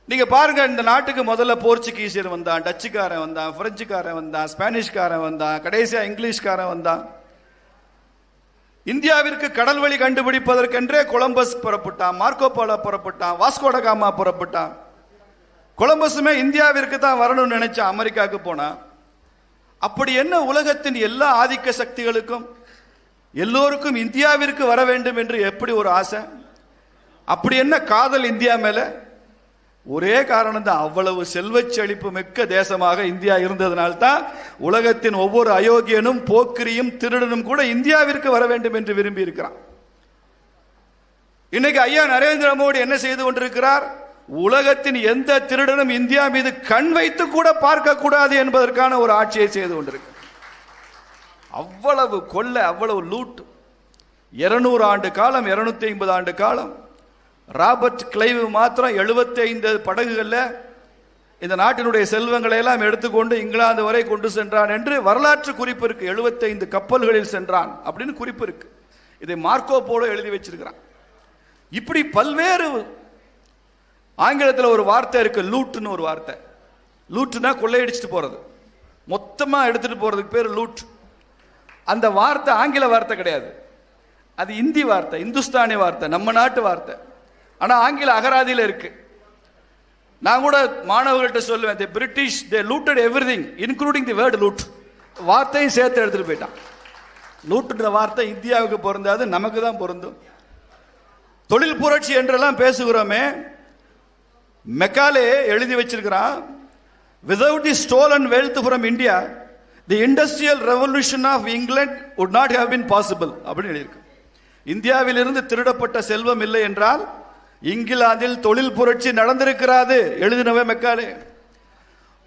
நீங்க பாருங்க, இந்த நாட்டுக்கு முதல்ல போர்ச்சுகீசியர் வந்தான், டச்சுக்காரன் வந்தான், பிரெஞ்சுக்காரன் வந்தான், ஸ்பானிஷ்காரன் வந்தான், கடைசியா இங்கிலீஷ்காரன் வந்தான். இந்தியாவிற்கு கடல் வழி கண்டுபிடிப்பதற்கென்றே கொலம்பஸ் புறப்பட்டான், மார்க்கோ போலோ புறப்பட்டான், வாஸ்கோடகாமா புறப்பட்டான். கொலம்பஸுமே இந்தியாவிற்கு தான் வரணும்னு நினைச்சான், அமெரிக்காவுக்கு போனான். அப்படி என்ன உலகத்தின் எல்லா ஆதிக்க சக்திகளுக்கும் எல்லோருக்கும் இந்தியாவிற்கு வர வேண்டும் என்று எப்படி ஒரு ஆசை? அப்படி என்ன காதல் இந்தியா மேல? ஒரே காரணம் தான், அவ்வளவு செல்வச் செழிப்பு மிக்க தேசமாக இந்தியா இருந்ததனால்தான் உலகத்தின் ஒவ்வொரு அயோக்கியனும் போக்கிரியும் திருடனும் கூட இந்தியாவிற்கு வர வேண்டும் என்று விரும்பி இருக்கிறான். இன்னைக்கு ஐயா நரேந்திர மோடி என்ன செய்து கொண்டிருக்கிறார்? உலகத்தின் எந்த திருடனும் இந்தியா மீது கண் வைத்து கூட பார்க்க கூடாது என்பதற்கான ஒரு ஆட்சியை செய்து கொண்டிருக்கிறார். அவ்வளவு கொள்ள, அவ்வளவு லூட். 200 ஆண்டு காலம், 250 ஆண்டு காலம். ராபர்ட் கிளைவ் மாத்திரம் 75 படகுகள்ல இந்த நாட்டினுடைய செல்வங்களை எல்லாம் எடுத்துக்கொண்டு இங்கிலாந்து வரை கொண்டு சென்றான் என்று வரலாற்று குறிப்பு இருக்கு. 75 கப்பல்களில் சென்றான் அப்படின்னு குறிப்பு இருக்கு. இதை மார்க்கோ போலோ எழுதி வச்சிருக்கிறான். இப்படி பல்வேறு, ஆங்கிலத்தில் ஒரு வார்த்தை இருக்கு, லூட்னு ஒரு வார்த்தை. லூட்னா கொள்ளையடிச்சிட்டு போறது, மொத்தமா எடுத்துட்டு போறதுக்கு பேர் லூட். அந்த வார்த்தை ஆங்கில வார்த்தை கிடையாது, அது இந்தி வார்த்தை, இந்துஸ்தானி வார்த்தை, நம்ம நாட்டு வார்த்தை. ஆனா ஆங்கில அகராதியில இருக்கு. நான் கூட மாணவர்கள்ட்ட சொல்லுவேன், the British they looted everything including the word loot. வார்த்தையும் சேர்த்து எடுத்துட்டு போயிட்டான். லூட்ன்ற வார்த்தை இந்தியாவுக்கு பொருந்தாது, நமக்கு தான் பொருந்தும். தொழில் புரட்சி என்றெல்லாம் பேசுகிறோமே, மெக்காலே எழுதி வச்சிருக்கிறான், without the stolen wealth from India the industrial revolution of England would not have been possible அப்படின்னு எழுதியிருக்கு. இந்தியாவில் இருந்து திருடப்பட்ட செல்வம் இல்லை என்றால் இங்கிலாந்தில் தொழில் புரட்சி நடந்திருக்கிறாது எழுதினவே மெக்காலே.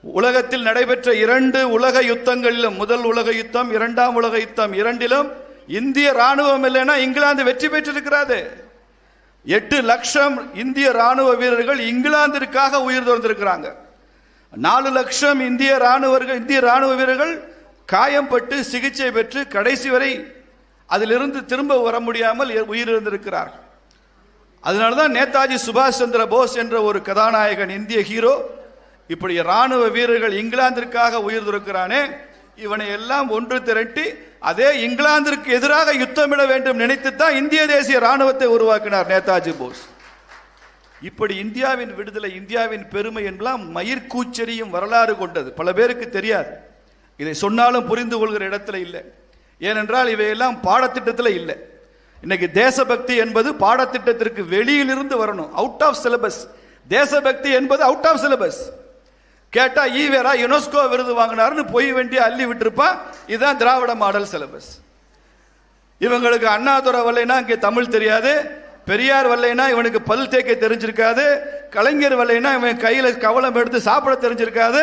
உலகத்தில் நடைபெற்ற 2 உலக யுத்தங்களிலும், முதல் உலக யுத்தம், 2ஆம் உலக யுத்தம், இரண்டிலும் இந்திய ராணுவம் இல்லைன்னா இங்கிலாந்து வெற்றி பெற்றிருக்கிறது. 8 லட்சம் இந்திய ராணுவ வீரர்கள் இங்கிலாந்திற்காக உயிர் துறந்திருக்கிறாங்க. 4 லட்சம் இந்திய ராணுவ வீரர்கள் காயம்பட்டு சிகிச்சை பெற்று கடைசி வரை அதிலிருந்து திரும்ப வர முடியாமல் உயிரிழந்திருக்கிறார்கள். அதனால்தான் நேதாஜி சுபாஷ் சந்திர போஸ் என்ற ஒரு கதாநாயகன், இந்திய ஹீரோ, இப்படி ராணுவ வீரர்கள் இங்கிலாந்திற்காக உயிர் துறக்கிறானே, இவனை எல்லாம் ஒன்று திரட்டி அதே இங்கிலாந்திற்கு எதிராக யுத்தமிட வேண்டும் நினைத்துத்தான் இந்திய தேசிய ராணுவத்தை உருவாக்கினார் நேதாஜி போஸ். இப்படி இந்தியாவின் விடுதலை, இந்தியாவின் பெருமை என்பெல்லாம் மயிர்கூச்செறியும் வரலாறு கொண்டது. பல பேருக்கு தெரியாது, இதை சொன்னாலும் புரிந்து கொள்கிற இடத்துல இல்லை. ஏனென்றால் இவையெல்லாம் பாடத்திட்டத்தில் இல்லை. இன்னைக்கு தேசபக்தி என்பது பாடத்திட்டத்திற்கு வெளியிலிருந்து வரணும், அவுட் ஆஃப் சிலபஸ். தேசபக்தி என்பது அவுட் ஆஃப் சிலபஸ். கேட்டா ஈவேரா யுனெஸ்கோ விருது வாங்கினார்னு பொய் வேண்டிய அள்ளி விட்டுருப்பா. இதுதான் திராவிட மாடல் சிலபஸ். இவங்களுக்கு அண்ணாதுரை வரலைன்னா இங்கே தமிழ் தெரியாது, பெரியார் வரலைன்னா இவனுக்கு பல் தேய்க்க தெரிஞ்சிருக்காது, கலைஞர் வரலைன்னா இவன் கையில கவலம் எடுத்து சாப்பிட தெரிஞ்சிருக்காது.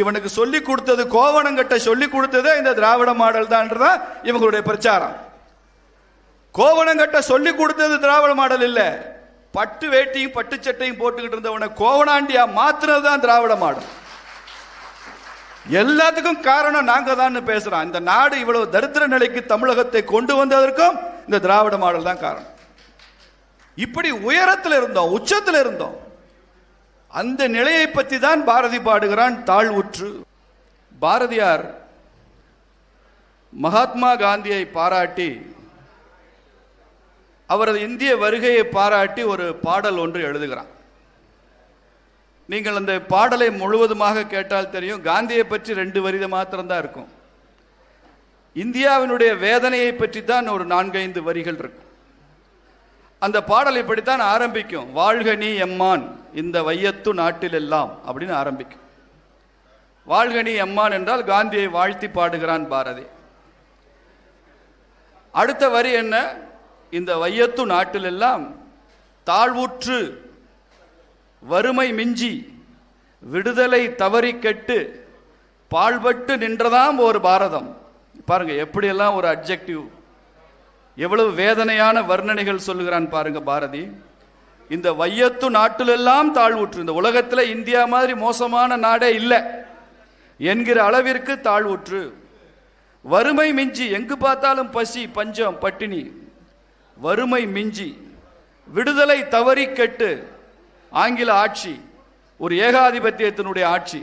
இவனுக்கு சொல்லி கொடுத்தது, கோவணங்கட்ட சொல்லி கொடுத்ததே இந்த திராவிட மாடல் தான்றதான் இவங்களுடைய பிரச்சாரம். கோவணங்கட்ட சொல்லி கொடுத்தது திராவிட மாடல் இல்ல, பட்டு வேட்டியும் பட்டு சட்டையும் போட்டுக்கிட்டு இருந்தவனை கோவணாண்டியா மாத்தினது தான் திராவிட மாடல். எல்லாத்துக்கும் காரணம் நாங்க தான் பேசுறோம். இந்த நாடு இவ்வளவு தரித்திர நிலைக்கு தமிழகத்தை கொண்டு வந்ததற்கும் இந்த திராவிட மாடல் தான் காரணம். இப்படி உயரத்தில் இருந்தோம், உச்சத்தில் இருந்தோம். அந்த நிலையை பற்றி தான் பாரதி பாடுகிறான், தாழ்வுற்று. பாரதியார் மகாத்மா காந்தியை பாராட்டி, அவரது இந்திய வருகையை பாராட்டி ஒரு பாடல் ஒன்று எழுதுகிறான். நீங்கள் அந்த பாடலை முழுவதுமாக கேட்டால் தெரியும், காந்தியை பற்றி 2 வரி மாத்திரம்தான் இருக்கும். இந்தியாவினுடைய வேதனையை பற்றி தான் ஒரு 4-5 வரிகள் இருக்கும். அந்த பாடல் இப்படித்தான் ஆரம்பிக்கும், வாழ்க நீ எம்மான் இந்த வையத்து நாட்டில் எல்லாம் அப்படின்னு ஆரம்பிக்கும். வாழ்க நீ எம்மான் என்றால் காந்தியை வாழ்த்தி பாடுகிறான் பாரதி. அடுத்த வரி என்ன? இந்த வையத்து நாட்டில் எல்லாம் தாழ்வுற்று வறுமை மிஞ்சி விடுதலை தவறி கெட்டு பாழ்பட்டு நின்றதாம் ஒரு பாரதம். பாருங்க எப்படியெல்லாம் ஒரு அட்ஜெக்டிவ், எவ்வளவு வேதனையான வர்ணனைகள் சொல்லுகிறான் பாருங்க பாரதி. இந்த வையத்து நாட்டிலெல்லாம் தாழ்வுற்று, இந்த உலகத்தில் இந்தியா மாதிரி மோசமான நாடே இல்லை என்கிற அளவிற்கு தாழ்வுற்று, வறுமை மிஞ்சி, எங்கு பார்த்தாலும் பசி பஞ்சம் பட்டினி, வறுமை மிஞ்சி, விடுதலை தவறி கெட்டு, ஆங்கில ஆட்சி, ஒரு ஏகாதிபத்தியத்தினுடைய ஆட்சி,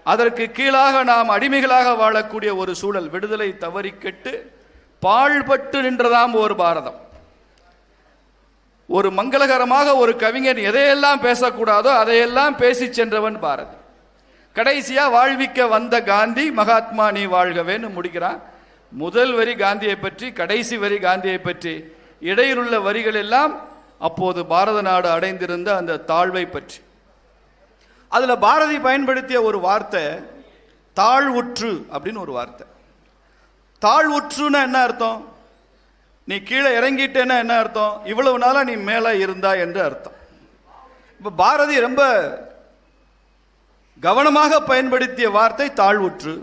அதற்கு கீழாக நாம் அடிமைகளாக வாழக்கூடிய ஒரு சூழல், விடுதலை தவறி கெட்டு பாழ்பட்டு நின்றதாம் ஒரு பாரதம். ஒரு மங்களகரமாக ஒரு கவிஞர் எதையெல்லாம் பேசக்கூடாதோ அதையெல்லாம் பேசி சென்றவன் பாரதி. கடைசியா வாழ்விக்க வந்த காந்தி மகாத்மா நீ வாழ்கவேன்னு முடிக்கிறான். முதல் வரி காந்தியை பற்றி, கடைசி வரி காந்தியை பற்றி, இடையிலுள்ள வரிகள் எல்லாம் அப்போது பாரத நாடு அடைந்திருந்த அந்த தாழ்வை பற்றி. அதுல பாரதி பயன்படுத்திய ஒரு வார்த்தை தாழ்வுற்று அப்படின்னு ஒரு வார்த்தை. தாழ்வுற்றுன்னா என்ன அர்த்தம்? நீ கீழே இறங்கிட்டேன்னா என்ன அர்த்தம்? இவ்வளவு நாளா நீ மேல இருந்தா என்று அர்த்தம். இப்ப பாரதி ரொம்ப கவனமாக பயன்படுத்திய வார்த்தை தாழ்வுற்று.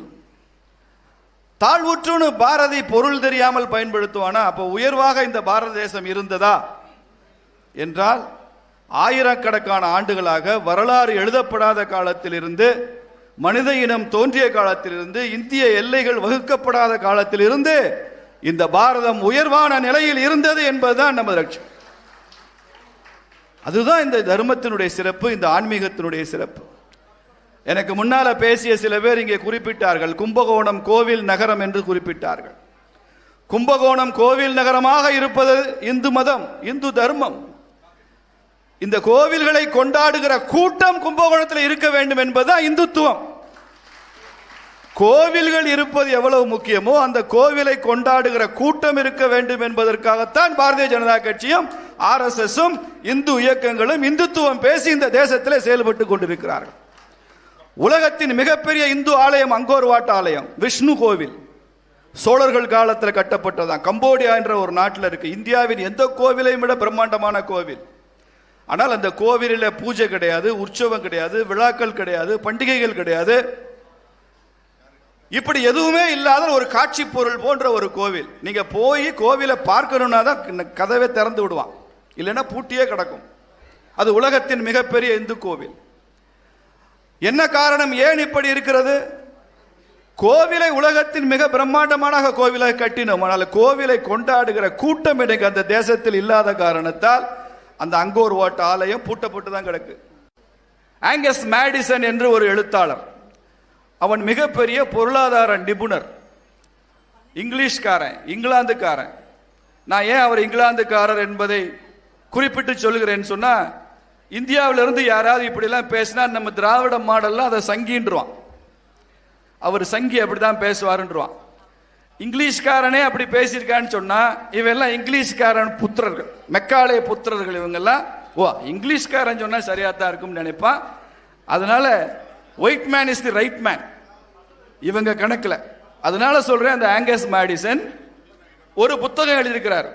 தாழ்வுற்றுன்னு பாரதி பொருள் தெரியாமல் பயன்படுத்துவானா? அப்போ உயர்வாக இந்த பாரத தேசம் இருந்ததா என்றால், ஆயிரக்கணக்கான ஆண்டுகளாக வரலாறு எழுதப்படாத காலத்திலிருந்து, மனித இனம் தோன்றிய காலத்திலிருந்து, இந்திய எல்லைகள் வகுக்கப்படாத காலத்திலிருந்து இந்த பாரதம் உயர்வான நிலையில் இருந்தது என்பதுதான் நமது லட்சியம். அதுதான் இந்த தர்மத்தினுடைய சிறப்பு, இந்த ஆன்மீகத்தினுடைய சிறப்பு. எனக்கு முன்னால பேசிய சில பேர் இங்கே குறிப்பிட்டார்கள், கும்பகோணம் கோவில் நகரம் என்று குறிப்பிட்டார்கள். கும்பகோணம் கோவில் நகரமாக இருப்பது இந்து மதம், இந்து தர்மம். இந்த கோவில்களை கொண்டாடுகிற கூட்டம் கும்பகோணத்தில் இருக்க வேண்டும் என்பதுதான் இந்துத்துவம். கோவில்கள் இருப்பது எவ்வளவு முக்கியமோ அந்த கோவிலை கொண்டாடுகிற கூட்டம் இருக்க வேண்டும் என்பதற்காகத்தான் பாரதிய ஜனதா கட்சியும் RSSம் இந்து இயக்கங்களும் இந்துத்துவம் பேசி இந்த தேசத்தில் செயல்பட்டு கொண்டிருக்கிறார்கள். உலகத்தின் மிகப்பெரிய இந்து ஆலயம் அங்கோர் வாட் ஆலயம், விஷ்ணு கோவில், சோழர்கள் காலத்தில் கட்டப்பட்டதான். கம்போடியா என்ற ஒரு நாட்டில் இருக்கு. இந்தியாவின் எந்த கோவிலையும் விட பிரம்மாண்டமான கோவில். ஆனால் அந்த கோவிலில் பூஜை கிடையாது, உற்சவம் கிடையாது, விழாக்கள் கிடையாது, பண்டிகைகள் கிடையாது. இப்படி எதுவுமே இல்லாத ஒரு காட்சி பொருள் போன்ற ஒரு கோவில். நீங்க போய் கோவிலை பார்க்கணும்னா தான் கதவை திறந்து விடுவான், இல்லைன்னா பூட்டியே கிடக்கும். அது உலகத்தின் மிகப்பெரிய இந்து கோவில். என்ன காரணம்? ஏன் இப்படி இருக்கிறது? கோவிலை உலகத்தின் மிக பிரம்மாண்டமான கோவிலை கட்டினோம், ஆனால் கோவிலை கொண்டாடுகிற கூட்டம் எனக்கு அந்த தேசத்தில் இல்லாத காரணத்தால் அந்த அங்கோர் வாட் ஆலயம் பூட்டப்பட்டு தான் கிடக்கு. ஆங்கஸ் மேடிசன் என்று ஒரு எழுத்தாளர், அவன் மிகப்பெரிய பொருளாதார நிபுணர், இங்கிலீஷ்காரன், இங்கிலாந்துக்காரன். நான் ஏன் அவர் இங்கிலாந்துக்காரர் என்பதை குறிப்பிட்டு சொல்லுகிறேன்னு சொன்னா, இந்தியாவிலிருந்து யாராவது இப்படிலாம் பேசினா நம்ம திராவிட மாடல்லாம் அதை சங்கின்றான். அவர் சங்கி அப்படிதான் பேசுவாருன்றான். இங்கிலீஷ்காரனே அப்படி பேசியிருக்கான்னு சொன்னா இவெல்லாம் இங்கிலீஷ்காரன் புத்திரர்கள், மெக்காலே புத்திரர்கள் இவங்கெல்லாம். ஓ, இங்கிலீஷ்காரன் சொன்னா சரியா தான் இருக்கும்னு நினைப்பான். அதனால white man is the right man இவங்க கணக்குல. அதனால சொல்றேன், அந்த ஆங்கஸ் மேடிசன் ஒரு புத்தகம் எழுதியிருக்கிறார்,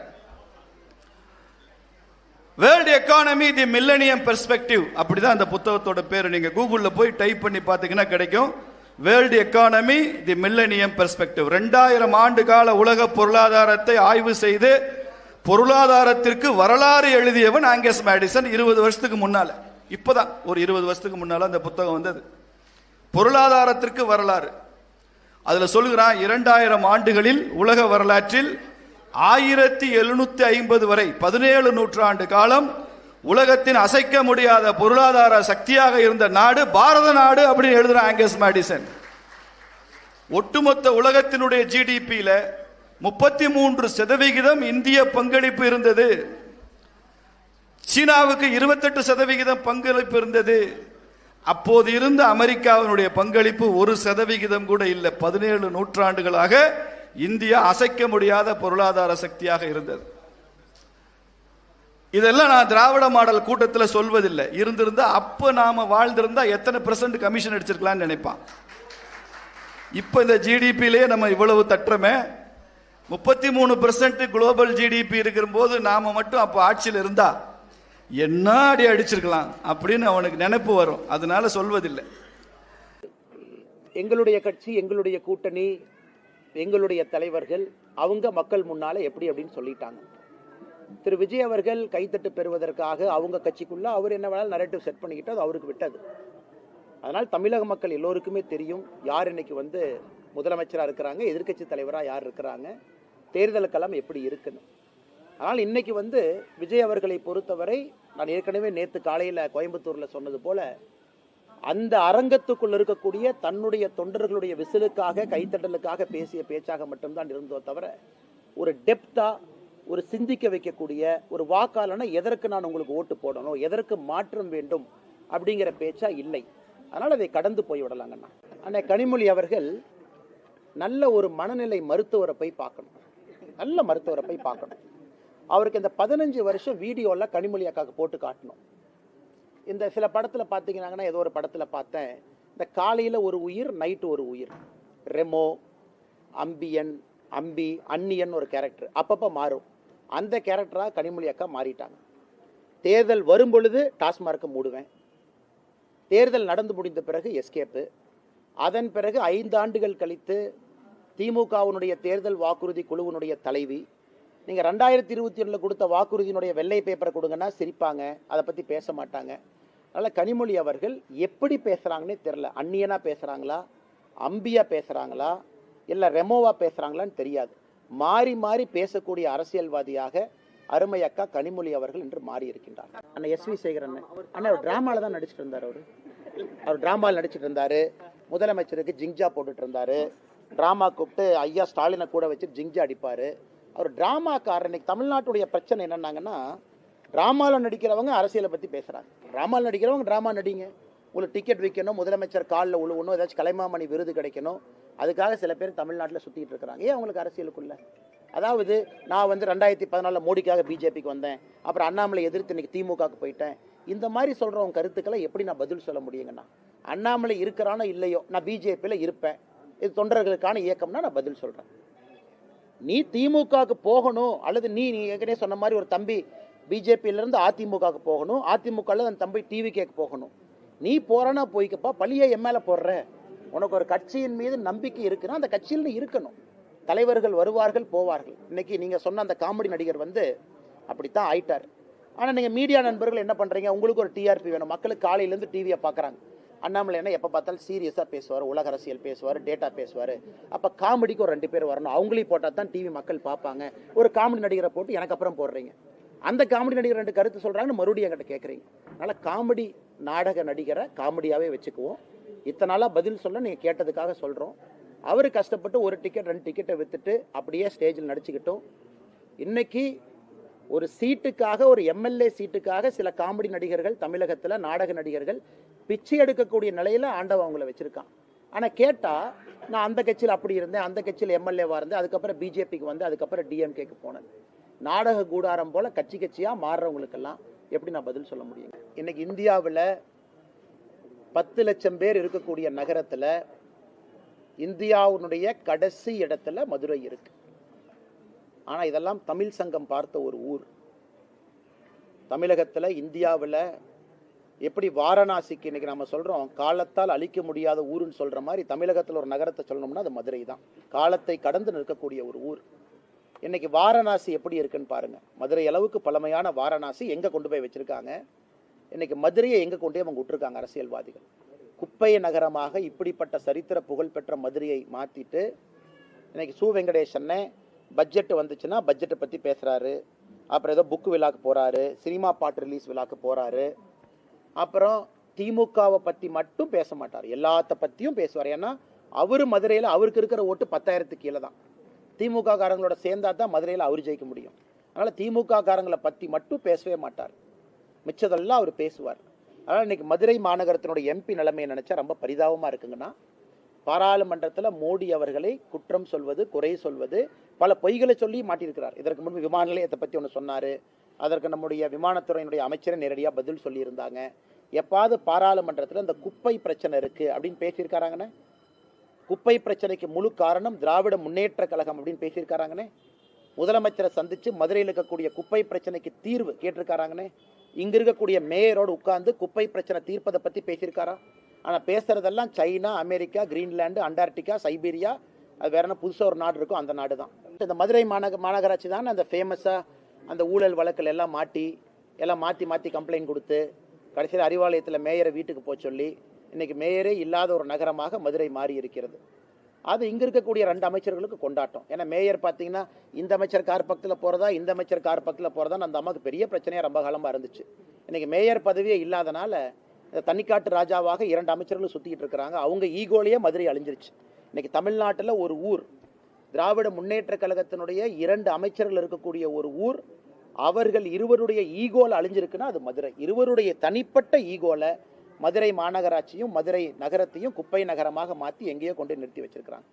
வேர்ல்ட் எக்கானமி தி மில்லனியம் பெர்ஸ்பெக்டிவ். அப்படிதான் அந்த புத்தகத்தோட பேரு. நீங்க கூகுள்ல போய் டைப் பண்ணி பார்த்தீங்கன்னா கிடைக்கும். வேர்ல்ட் எக்கானமி தி மில்லனியம் பெர்ஸ்பெக்டிவ். 2000 ஆண்டு கால உலக பொருளாதாரத்தை ஆய்வு செய்து பொருளாதாரத்திற்கு வரலாறு எழுதியவன் ஆங்கஸ் மேடிசன். 20 வருஷத்துக்கு முன்னால, இப்பதான் ஒரு 20 வருஷத்துக்கு முன்னால அந்த புத்தகம் வந்தது, பொருளாதாரத்திற்கு வரலாறு. அதுல சொல்லுகிறான், 2000 ஆண்டுகளில் உலக வரலாற்றில் 1750 வரை 17 நூற்றாண்டு காலம் உலகத்தின் அசைக்க முடியாத பொருளாதார சக்தியாக இருந்த நாடு பாரத நாடு அப்படின்னு எழுதுற ஆங்கஸ் மேடிசன். ஒட்டுமொத்த உலகத்தினுடைய GDPல 33% இந்திய பங்களிப்பு இருந்தது. சீனாவுக்கு 28% பங்களிப்பு இருந்தது. அப்போது இருந்த அமெரிக்காவினுடைய பங்களிப்பு 1% கூட இல்லை. 17 நூற்றாண்டுகளாக இந்தியா அசைக்க முடியாத பொருளாதார சக்தியாக இருந்தது. இதெல்லாம் நான் திராவிட மாடல் கூட்டத்தில் சொல்வதில்லை. இருந்திருந்தா அப்ப நாம வாழ்ந்திருந்தா எத்தனை % கமிஷன் அடிச்சிருக்கலாம்னு நினைப்பான். இப்ப இந்த GDPலேயே நம்ம இவ்வளவு தட்டுறமே, 33% குளோபல் GDP இருக்கிற போது நாம மட்டும் அப்ப ஆட்சியில் இருந்தா என்ன அடி அடிச்சிருக்கலாம் அப்படின்னு அவனுக்கு நினைப்பு வரும். அதனால சொல்வதில்லை. எங்களுடைய கட்சி, எங்களுடைய கூட்டணி, எங்களுடைய தலைவர்கள் அவங்க மக்கள் முன்னால எப்படி அப்படின்னு சொல்லிட்டாங்க. திரு விஜய் அவர்கள் கைத்தட்டு பெறுவதற்காக அவங்க கட்சிக்குள்ள அவர் என்ன வேணாலும் நரேட்டிவ் செட் பண்ணிக்கிட்டு அது அவருக்கு விட்டது. அதனால் தமிழக மக்கள் எல்லோருக்குமே தெரியும் யார் இன்னைக்கு முதலமைச்சராக இருக்கிறாங்க, எதிர்கட்சி தலைவராக யார் இருக்கிறாங்க, தேர்தல் களம் எப்படி இருக்குன்னு. ஆனால் இன்னைக்கு விஜய் அவர்களை பொறுத்தவரை, நான் ஏற்கனவே நேற்று காலையில் கோயம்புத்தூர்ல சொன்னது போல, அந்த அரங்கத்துக்குள் இருக்கக்கூடிய தன்னுடைய தொண்டர்களுடைய விசிலுக்காக கைத்தட்டலுக்காக பேசிய பேச்சாக மட்டும்தான் இருந்தோ தவிர ஒரு டெப்தா ஒரு சிந்திக்க வைக்கக்கூடிய ஒரு வாக்காளனா எதற்கு நான் உங்களுக்கு ஓட்டு போடணும், எதற்கு மாற்றம் வேண்டும் அப்படிங்கிற பேச்சா இல்லை. அதனால அதை கடந்து போய் விடலாங்கண்ணா. அண்ணா கனிமொழி அவர்கள் நல்ல ஒரு மனநிலை மருத்துவரை போய் பார்க்கணும், நல்ல மருத்துவரை போய் பார்க்கணும். அவருக்கு இந்த 15 வருஷம் வீடியோல கனிமொழி அக்காவுக்கு போட்டு காட்டணும். இந்த சில படத்தில் பார்த்தீங்கன்னா, ஏதோ ஒரு படத்தில் பார்த்தேன், இந்த காலையில் ஒரு உயிர், நைட்டு ஒரு உயிர், ரெமோ, அம்பியன், அம்பி, அன்னியன் ஒரு கேரக்டர் அப்பப்போ மாறும். அந்த கேரக்டராக கனிமொழி அக்கா மாறிட்டாங்க. தேர்தல் வரும் பொழுது டாஸ்மார்க்கை மூடுவேன், தேர்தல் நடந்து முடிந்த பிறகு எஸ்கேப்பு, அதன் பிறகு 5 ஆண்டுகள் கழித்து திமுகவினுடைய தேர்தல் வாக்குறுதி குழுவினுடைய தலைவி. நீங்கள் 2021 கொடுத்த வாக்குறுதியினுடைய வெள்ளை பேப்பரை கொடுங்கன்னா சிரிப்பாங்க, அதை பற்றி பேச மாட்டாங்க. அதனால் கனிமொழி அவர்கள் எப்படி பேசுகிறாங்கன்னே தெரில. அந்நியனா பேசுகிறாங்களா, அம்பியா பேசுகிறாங்களா, இல்லை ரெமோவா பேசுகிறாங்களான்னு தெரியாது. மாறி மாறி பேசக்கூடிய அரசியல்வாதியாக அருமை அக்கா கனிமொழி அவர்கள் இன்று மாறி இருக்கின்றார். அண்ணா எஸ்வி சேகரன் அண்ணா ஒரு டிராமாவில் தான் நடிச்சிட்டு இருந்தார். அவர் டிராமாவில் நடிச்சிட்டு இருந்தார். முதலமைச்சருக்கு ஜிங்ஜா போட்டுட்டு இருந்தார். டிராமா கூப்பிட்டு ஐயா ஸ்டாலினை கூட வச்சு ஜிங்ஜா அடிப்பார். அவர் டிராமாக்காரர். இன்னைக்கு தமிழ்நாட்டுடைய பிரச்சனை என்னன்னாங்கன்னா, டிராமாவில் நடிக்கிறவங்க அரசியலை பற்றி பேசுகிறாங்க. டிராமாவில் நடிக்கிறவங்க டிராமா நடிங்க, உங்களுக்கு டிக்கெட் விற்கணும், முதலமைச்சர் காலில் உழுவணும், ஏதாச்சும் கலைமாமணி விருது கிடைக்கணும், அதுக்காக சில பேர் தமிழ்நாட்டில் சுற்றிட்டு இருக்கிறாங்க. ஏன் அவங்களுக்கு அரசியலுக்குள்ள? அதாவது நான் 2014 மோடிக்காக பிஜேபிக்கு வந்தேன், அப்புறம் அண்ணாமலை எதிர்த்து இன்னைக்கு திமுகவுக்கு போயிட்டேன், இந்த மாதிரி சொல்கிறவங்க கருத்துக்களை எப்படி நான் பதில் சொல்ல முடியுங்கண்ணா? அண்ணாமலை இருக்கிறானோ இல்லையோ, நான் பிஜேபியில் இருப்பேன், இது தொண்டர்களுக்கான இயக்கம்னா நான் பதில் சொல்கிறேன். நீ திமுகவுக்கு போகணும், அல்லது நீ ஏற்கனவே சொன்ன மாதிரி ஒரு தம்பி பிஜேபியிலேருந்து அதிமுகவுக்கு போகணும், அதிமுகவில் அந்த தம்பி டிவிகேக்கு போகணும். நீ போறனா போய்க்கப்பா, பழியை என் மேலே போடுற. உனக்கு ஒரு கட்சியின் மீது நம்பிக்கை இருக்குன்னா அந்த கட்சியில் நீ இருக்கணும். தலைவர்கள் வருவார்கள் போவார்கள். இன்னைக்கு நீங்கள் சொன்ன அந்த காமெடி நடிகர் அப்படித்தான் ஆயிட்டார். ஆனால் நீங்கள் மீடியா நண்பர்கள் என்ன பண்ணுறீங்க? உங்களுக்கு ஒரு டிஆர்பி வேணும். மக்களுக்கு காலையிலேருந்து டிவியை பார்க்குறாங்க. அண்ணாமலை என்ன எப்போ பார்த்தாலும் சீரியஸாக பேசுவார், உலக அரசியல் பேசுவார், டேட்டா பேசுவார். அப்போ காமெடிக்கு ஒரு 2 பேர் வரணும், அவங்களையும் போட்டால் தான் டிவி மக்கள் பார்ப்பாங்க. ஒரு காமெடி நடிகரை போட்டு எனக்கு அப்புறம் போடுறீங்க. அந்த காமெடி நடிகர் 2 கருத்து சொல்கிறாங்கன்னு மறுபடியும் என்கிட்ட கேட்குறீங்க. அதனால் காமெடி நாடக நடிகரை காமெடியாகவே வச்சுக்குவோம். இத்தனை நாளாக பதில் சொல்ல நீங்கள் கேட்டதுக்காக சொல்கிறோம். அவர் கஷ்டப்பட்டு ஒரு டிக்கெட் 2 டிக்கெட்டை விற்றுட்டு அப்படியே ஸ்டேஜில் நடிச்சுக்கிட்டோம். இன்னைக்கு ஒரு சீட்டுக்காக, ஒரு எம்எல்ஏ சீட்டுக்காக சில காமெடி நடிகர்கள் தமிழகத்தில், நாடக நடிகர்கள் பிச்சை எடுக்கக்கூடிய நிலையில் ஆண்டவன் அவங்கள வச்சுருக்கான். ஆனால் கேட்டால் நான் அந்த கட்சியில் அப்படி இருந்தேன், அந்த கட்சியில் எம்எல்ஏவாக இருந்தேன், அதுக்கப்புறம் பிஜேபிக்கு வந்து, அதுக்கப்புறம் டிஎம்கேக்கு போனேன். நாடக கூடாரம் போல் கட்சி கட்சியாக மாறுறவங்களுக்கெல்லாம் எப்படி நான் பதில் சொல்ல முடியும்? இன்னைக்கு இந்தியாவில் 10 லட்சம் பேர் இருக்கக்கூடிய நகரத்தில் இந்தியாவுடைய கடைசி இடத்துல மதுரை இருக்கு. ஆனால் இதெல்லாம் தமிழ் சங்கம் பார்த்த ஒரு ஊர். தமிழகத்தில், இந்தியாவில் எப்படி வாரணாசிக்கு இன்னைக்கு நம்ம சொல்கிறோம் காலத்தால் அழிக்க முடியாத ஊருன்னு சொல்கிற மாதிரி, தமிழகத்தில் ஒரு நகரத்தை சொல்லணும்னா அது மதுரை தான். காலத்தை கடந்து நிற்கக்கூடிய ஒரு ஊர். இன்னைக்கு வாரணாசி எப்படி இருக்குன்னு பாருங்க. மதுரை அளவுக்கு பழமையான வாரணாசி எங்கே கொண்டு போய் வச்சிருக்காங்க? இன்னைக்கு மதுரையை எங்கே கொண்டு போய் அவங்க விட்டுருக்காங்க அரசியல்வாதிகள்? குப்பை நகரமாக இப்படிப்பட்ட சரித்திர புகழ்பெற்ற மதுரையை மாற்றிட்டு இன்னைக்கு சு வெங்கடேசன் பட்ஜெட் வந்துச்சுன்னா பட்ஜெட்டை பற்றி பேசுகிறாரு, அப்புறம் ஏதோ புக்கு விழாக்கு போகிறாரு, சினிமா பாட்டு ரிலீஸ் விழாக்கு போகிறாரு, அப்புறம் திமுகவை பற்றி மட்டும் பேச மாட்டார், எல்லாத்த பற்றியும் பேசுவார். ஏன்னா அவர் மதுரையில் அவருக்கு இருக்கிற ஓட்டு 10,000க்கு கீழே தான். திமுக காரங்களோட சேர்ந்தா தான் மதுரையில் அவர் ஜெயிக்க முடியும். அதனால் திமுக காரங்களை பற்றி மட்டும் பேசவே மாட்டார், மிச்சதெல்லாம் அவர் பேசுவார். அதனால் இன்னைக்கு மதுரை மாநகரத்தினுடைய எம்பி நிலைமையை நினச்சா ரொம்ப பரிதாபமாக இருக்குங்கன்னா, பாராளுமன்றத்தில் மோடி அவர்களை குற்றம் சொல்வது, குறை சொல்வது, பல பொய்களை சொல்லி மாட்டியிருக்கிறார். இதற்கு முன்பு விமான நிலையத்தை பற்றி ஒன்று சொன்னார், அதற்கு நம்முடைய விமானத்துறையினுடைய அமைச்சரை நேரடியாக பதில் சொல்லியிருந்தாங்க. எப்பாவது பாராளுமன்றத்தில் இந்த குப்பை பிரச்சனை இருக்குது அப்படின்னு பேசியிருக்காராங்கண்ணே? குப்பை பிரச்சனைக்கு முழு காரணம் திராவிட முன்னேற்ற கழகம் அப்படின்னு பேசியிருக்காராங்கண்ணே? முதலமைச்சரை சந்தித்து மதுரையில் இருக்கக்கூடிய குப்பை பிரச்சனைக்கு தீர்வு கேட்டிருக்காராங்கண்ணே? இங்கே இருக்கக்கூடிய மேயரோடு உட்கார்ந்து குப்பை பிரச்சனை தீர்ப்பதை பற்றி பேசியிருக்காரா? ஆனால் பேசுகிறதெல்லாம் China, America, Greenland, Antarctica, Siberia, அது வேற என்ன புதுசாக ஒரு நாடு இருக்கும், அந்த நாடு தான். இந்த மதுரை மாநகராட்சி தான் அந்த ஃபேமஸாக அந்த ஊழல் வழக்கில் எல்லாம் மாற்றி மாற்றி கம்ப்ளைண்ட் கொடுத்து கடைசியில் அறிவாலயத்தில் மேயரை வீட்டுக்கு போக சொல்லி இன்னைக்கு மேயரே இல்லாத ஒரு நகரமாக மதுரை மாறி இருக்கிறது. அது இங்கே இருக்கக்கூடிய 2 அமைச்சர்களுக்கு கொண்டாட்டம். ஏன்னா மேயர் பார்த்தீங்கன்னா இந்த அமைச்சர் கார் பக்கத்தில் போகிறதா, இந்த அமைச்சர் கார் பக்கத்தில் போகிறதா, அந்த அம்மாவுக்கு பெரிய பிரச்சனையாக ரொம்ப காலமாக இருந்துச்சு. இன்னைக்கு மேயர் பதவியே இல்லாதனால தனிக்காட்டு ராஜாவாக 2 அமைச்சர்கள் சுத்திட்டு இருக்கிறாங்க. அவங்க ஈகோலயே மதுரை அழிஞ்சிருச்சு. இன்னைக்கு தமிழ்நாட்டில் ஒரு ஊர், திராவிட முன்னேற்ற கழகத்தினுடைய 2 அமைச்சர்கள் இருக்கக்கூடிய ஒரு ஊர், அவர்கள் இருவருடைய ஈகோல அழிஞ்சிருக்குன்னா அது மதுரை. இருவருடைய தனிப்பட்ட ஈகோல மதுரை மாநகராட்சியும் மதுரை நகரத்தையும் குப்பை நகரமாக மாற்றி எங்கேயோ கொண்டு நிறுத்தி வச்சிருக்கிறாங்க.